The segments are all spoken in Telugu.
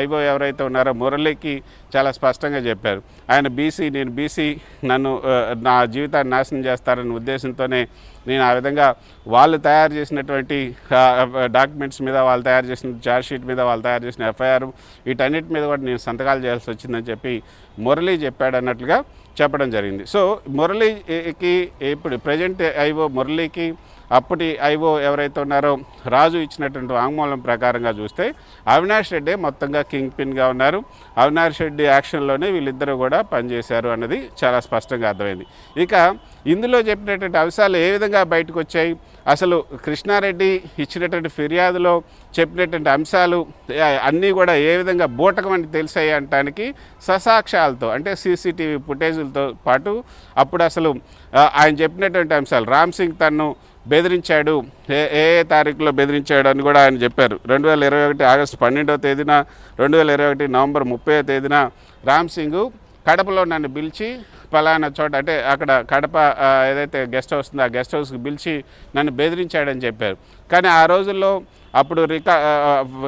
ఐఓ ఎవరైతే ఉన్నారో మురళికి చాలా స్పష్టంగా చెప్పారు. ఆయన బీసీ, నేను బీసీ, నన్ను నా జీవితాన్ని నాశనం చేస్తారనే ఉద్దేశంతోనే నేను ఆ విధంగా వాళ్ళు తయారు చేసినటువంటి డాక్యుమెంట్స్ మీద, వాళ్ళు తయారు చేసిన ఛార్జ్షీట్ మీద, వాళ్ళు తయారు చేసిన ఎఫ్ఐఆర్ వీటన్నిటి మీద కూడా నేను సంతకాలు చేయాల్సి వచ్చిందని చెప్పి మురళి చెప్పాడు అన్నట్లుగా చెప్పడం జరిగింది. సో మురళికి ఇప్పుడు ప్రజెంట్ ఐఓ మురళికి అప్పటి ఐఓ ఎవరైతే ఉన్నారో రాజు ఇచ్చినటువంటి వాంగ్మూలం ప్రకారంగా చూస్తే అవినాష్ రెడ్డి మొత్తంగా కింగ్ పిన్గా ఉన్నారు. అవినాష్ రెడ్డి యాక్షన్లోనే వీళ్ళిద్దరూ కూడా పనిచేశారు అన్నది చాలా స్పష్టంగా అర్థమైంది. ఇక ఇందులో చెప్పినటువంటి అంశాలు ఏ విధంగా బయటకు వచ్చాయి, అసలు కృష్ణారెడ్డి ఇచ్చినటువంటి ఫిర్యాదులో చెప్పినటువంటి అంశాలు అన్నీ కూడా ఏ విధంగా బూటకమని తెలిసాయి అనటానికి ససాక్ష్యాలతో, అంటే సీసీటీవీ ఫుటేజులతో పాటు అప్పుడు అసలు ఆయన చెప్పినటువంటి అంశాలు, రామ్ సింగ్ తన్ను బెదిరించాడు, ఏ తారీఖులో బెదిరించాడు అని కూడా ఆయన చెప్పారు. 2021 ఆగస్టు 12వ తేదీన, 2021 నవంబర్ 30వ తేదీన రామ్ సింగ్ కడపలో నన్ను పిలిచి పలానా చోట, అంటే అక్కడ కడప ఏదైతే గెస్ట్ హౌస్ ఉందో ఆ గెస్ట్ హౌస్కి పిలిచి నన్ను బెదిరించాడని చెప్పారు. కానీ ఆ రోజుల్లో అప్పుడు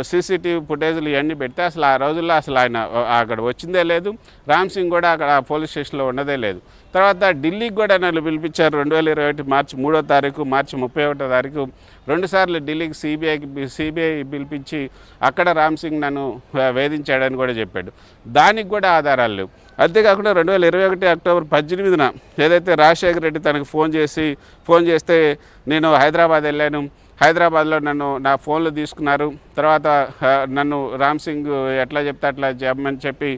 సీసీటీవీ ఫుటేజ్లు ఇవన్నీ పెడితే అసలు ఆ రోజుల్లో అసలు ఆయన అక్కడ వచ్చిందే లేదు, రామ్ సింగ్ కూడా అక్కడ పోలీస్ స్టేషన్లో ఉన్నదే లేదు. తర్వాత ఢిల్లీకి కూడా నన్ను పిలిపించారు 2021 మార్చి 3వ తారీఖు, మార్చి 31వ తారీఖు రెండుసార్లు ఢిల్లీకి సిబిఐ పిలిపించి అక్కడ రామ్ సింగ్ నన్ను వేధించాడని కూడా చెప్పాడు. దానికి కూడా ఆధారాలు లేవు. అంతేకాకుండా 2021 అక్టోబర్ 18న ఏదైతే రాజశేఖర రెడ్డి తనకు ఫోన్ చేస్తే నేను హైదరాబాద్ వెళ్ళాను, హైదరాబాద్లో నా ఫోన్లు తీసుకున్నారు, తర్వాత నన్ను రామ్ సింగ్ ఎట్లా చెప్తే అట్లా చెప్పమని చెప్పి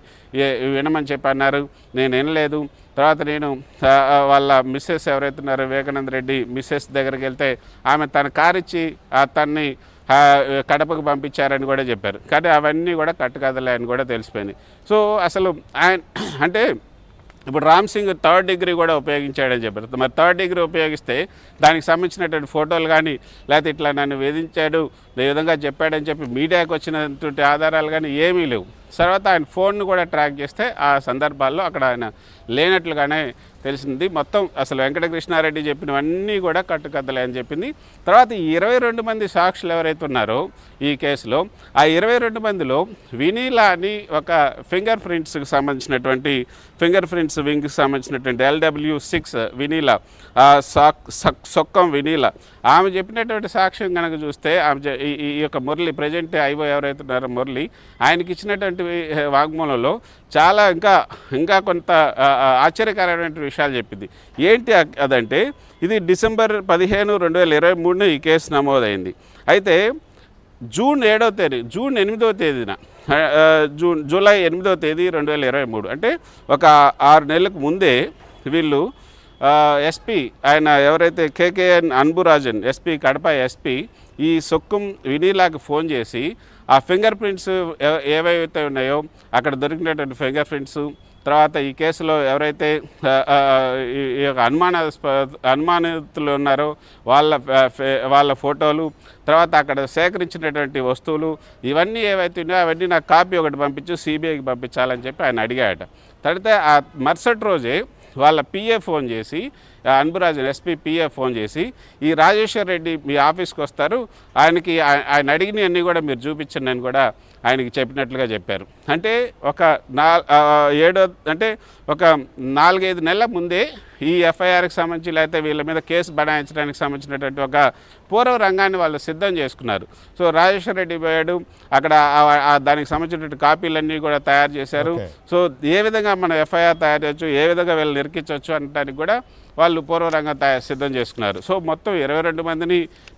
వినమని చెప్పి అన్నారు, నేను వినలేదు. తర్వాత నేను వాళ్ళ మిస్సెస్ ఎవరైతే ఉన్నారో వివేకానంద రెడ్డి మిస్సెస్ దగ్గరికి వెళ్తే ఆమె తన కారు ఇచ్చి తన్ని కడపకు పంపించారని కూడా చెప్పారు. కానీ అవన్నీ కూడా కట్టుకథలే అని కూడా తెలిసిపోయింది. సో అసలు ఆయన అంటే ఇప్పుడు రామ్ సింగ్ 3rd డిగ్రీ కూడా ఉపయోగించాడని చెప్పారు. మరి 3rd డిగ్రీ ఉపయోగిస్తే దానికి సంబంధించినటువంటి ఫోటోలు కానీ, లేకపోతే ఇట్లా నన్ను వేధించాడు ఈ విధంగా చెప్పాడని చెప్పి మీడియాకు వచ్చినటువంటి ఆధారాలు కానీ ఏమీ లేవు. తర్వాత ఆయన ఫోన్ను కూడా ట్రాక్ చేస్తే ఆ సందర్భాల్లో అక్కడ ఆయన లేనట్లుగానే తెలిసింది. మొత్తం అసలు వెంకటకృష్ణారెడ్డి చెప్పినవన్నీ కూడా కట్టుకథలే అని చెప్పింది. తర్వాత 22 మంది సాక్షులు ఎవరైతే ఉన్నారో ఈ కేసులో, ఆ 22 మందిలో వినీలా అని ఒక ఫింగర్ ప్రింట్స్కి సంబంధించినటువంటి వింగ్కి సంబంధించినటువంటి LW6 వినీలా, సొక్కం వినీలా, ఆమె చెప్పినటువంటి సాక్ష్యం కనుక చూస్తే ఆమె ఈ యొక్క మురళి ప్రజెంట్ ఐఓ ఎవరైతే ఉన్నారో మురళి ఆయనకి ఇచ్చినటువంటి వాగ్మూలంలో చాలా ఇంకా కొంత ఆశ్చర్యకరమైన విషయాలు చెప్పింది. ఏంటి అదంటే, ఇది డిసెంబర్ 15, 2023 ఈ కేసు నమోదైంది. అయితే జూన్ 8వ తేదీన జూలై 8వ తేదీ 2023, అంటే ఒక 6 నెలలకు ముందే వీళ్ళు ఎస్పీ ఆయన ఎవరైతే KKN Anburajan SP, Kadapa SP, ఈ సొక్కం వినీలాకి ఫోన్ చేసి ఆ ఫింగర్ ప్రింట్స్ ఏవైతే ఉన్నాయో అక్కడ దొరికినటువంటి ఫింగర్ ప్రింట్స్, తర్వాత ఈ కేసులో ఎవరైతే ఈ యొక్క అనుమానితులు ఉన్నారో వాళ్ళ ఫోటోలు, తర్వాత అక్కడ సేకరించినటువంటి వస్తువులు ఇవన్నీ ఏవైతే ఉన్నాయో అవన్నీ నాకు కాపీ ఒకటి పంపించు, సిబిఐకి పంపించాలని చెప్పి ఆయన అడిగాడట. తర్వాత ఆ మరుసటి రోజే వాళ్ళ పిఏ ఫోన్ చేసి, అన్బురాజన్ ఎస్పీ పిఏ ఫోన్ చేసి, ఈ రాజేశ్వర్ రెడ్డి మీ ఆఫీస్కి వస్తారు, ఆయన అడిగినవన్నీ కూడా మీరు చూపించండి అని కూడా ఆయనకి చెప్పినట్లుగా చెప్పారు. అంటే ఒక 4-5 నెలల ముందే ఈ ఎఫ్ఐఆర్కి సంబంధించి, లేకపోతే వీళ్ళ మీద కేసు బనాయించడానికి సంబంధించినటువంటి ఒక పూర్వ రంగాన్ని వాళ్ళు సిద్ధం చేసుకున్నారు. సో రాజేశ్వర రెడ్డి పోయాడు, అక్కడ దానికి సంబంధించినటువంటి కాపీలన్నీ కూడా తయారు చేశారు. సో ఏ విధంగా మనం ఎఫ్ఐఆర్ తయారు చేయొచ్చు, ఏ విధంగా వీళ్ళు నిరికించవచ్చు అనడానికి కూడా వాళ్ళు పూర్వ రంగం సిద్ధం చేసుకున్నారు. సో మొత్తం 22 మందిని